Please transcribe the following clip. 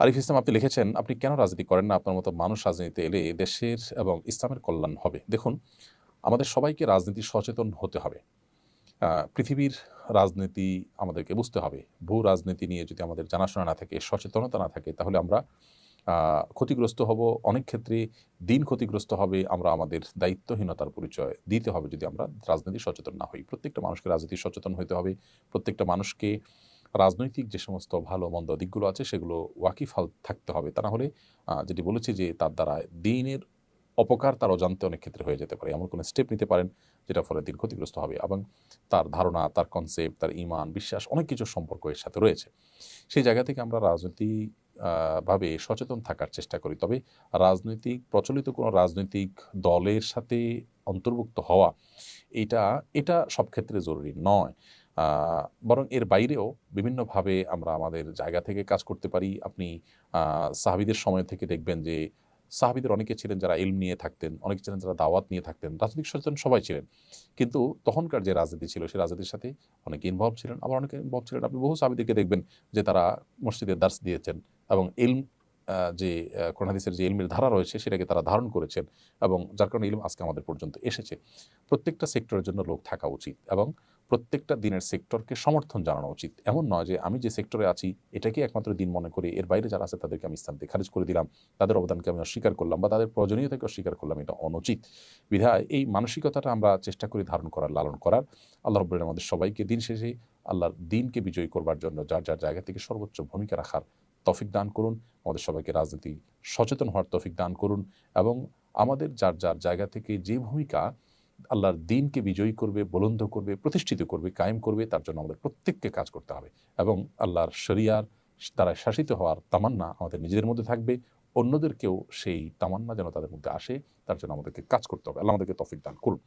আরিফ ইসলাম আপনি লিখেছেন, আপনি কেন রাজনীতি করেন না? আপনার মতো মানুষ রাজনীতিতে এলে দেশের এবং ইসলামের কল্যাণ হবে। দেখুন, আমাদের সবাইকে রাজনীতি সচেতন হতে হবে। পৃথিবীর রাজনীতি আমাদেরকে বুঝতে হবে। ভূ রাজনীতি নিয়ে যদি আমাদের জানাশোনা না থাকে, সচেতনতা না থাকে, তাহলে আমরা ক্ষতিগ্রস্ত হব। অনেক ক্ষেত্রে দিন ক্ষতিগ্রস্ত হবে। আমরা আমাদের দায়িত্বহীনতার পরিচয় দিতে হবে যদি আমরা রাজনীতি সচেতন না হই। প্রত্যেকটা মানুষকে রাজনীতি সচেতন হইতে হবে। প্রত্যেকটা মানুষকে রাজনৈতিক যে সমস্ত ভালো-মন্দ দিকগুলো আছে সেগুলো ওয়াকিবহাল থাকতে হবে। তা না হলে যেটি বলেছি যে তার দ্বারা দিনের অপকার তার অজান্তে অনেক ক্ষেত্রে হয়ে যেতে পারে। এমন কোনো স্টেপ নিতে পারেন যেটার ফলে দিন ক্ষতিগ্রস্ত হবে এবং তার ধারণা, তার কনসেপ্ট, তার ঈমান, বিশ্বাস অনেক কিছুর সম্পর্ক এর সাথে রয়েছে। সেই জায়গা থেকে আমরা রাজনীতি ভাবে সচেতন থাকার চেষ্টা করি। তবে রাজনৈতিক প্রচলিত কোনো রাজনৈতিক দলের সাথে অন্তর্ভুক্ত হওয়া এটা এটা সব ক্ষেত্রে জরুরি নয়। আ বরং এর বাইরেও বিভিন্নভাবে আমরা আমাদের জায়গা থেকে কাজ করতে পারি। আপনি আ সাহাবীদের সময় থেকে দেখবেন যে সাহাবীদের অনেকে ছিলেন যারা ইলম নিয়ে থাকতেন, অনেকে ছিলেন যারা দাওয়াত নিয়ে থাকতেন। রাজনৈতিক সচেতন সবাই ছিলেন। কিন্তু তখনকার যে রাজনীতি ছিল সেই রাজনীতির সাথে অনেকে ইনভলভ ছিলেন, আবার অনেকে ইনভলভ ছিলেন। আপনি বহু সাহাবীদেরকে দেখবেন যে তারা মসজিদে দার্স দিয়েছেন এবং ইলম যে কোরআন হাদিসের যে ইলমের ধারা রয়েছে সেটাকে তারা ধারণ করেছেন এবং যার কারণে ইলম আজকে আমাদের পর্যন্ত এসেছে। প্রত্যেকটা সেক্টরের জন্য লোক থাকা উচিত এবং প্রত্যেকটা দিনের সেক্টরকে সমর্থন জানানো উচিত। এমন নয় যে আমি যে সেক্টরে আছি এটাকেই একমাত্র দিন মনে করে এর বাইরে যারা আছে তাদেরকে আমি ইসলাম থেকে খারিজ করে দিলাম। তাদের অবদানকে আমি অস্বীকার করলাম বা তাদের প্রয়োজনীয়তাকে অস্বীকার করলাম। এটা অনুচিত। বিধায় এই মানসিকতাটা আমরা চেষ্টা করি ধারণ করার, লালন করার। আল্লাহ রাব্বুল আলামিন আমাদের সবাইকে দিন শেষে আল্লাহর দ্বীনকে বিজয়ী করবার জন্য যার, যার জায়গা থেকে সর্বোচ্চ ভূমিকা রাখার তৌফিক দান করুন। আমাদের সবাইকে রাজনীতি সচেতন হওয়ার তৌফিক দান করুন এবং আমাদের যার, যার জায়গা থেকে যে ভূমিকা আল্লাহর দ্বীনকে বিজয়ী করবে, বুলন্দ করবে, প্রতিষ্ঠিত করবে, কায়েম করবে তার জন্য আমাদের প্রত্যেককে কাজ করতে হবে এবং আল্লাহর শরিয়ার দ্বারা শাসিত হওয়ার তামান্না আমাদের নিজেদের মধ্যে থাকবে। অন্যদেরকেও সেই তামান্না যেন তাদের মধ্যে আসে তার জন্য আমাদেরকে কাজ করতে হবে। আল্লাহ আমাদেরকে তৌফিক দান করুন।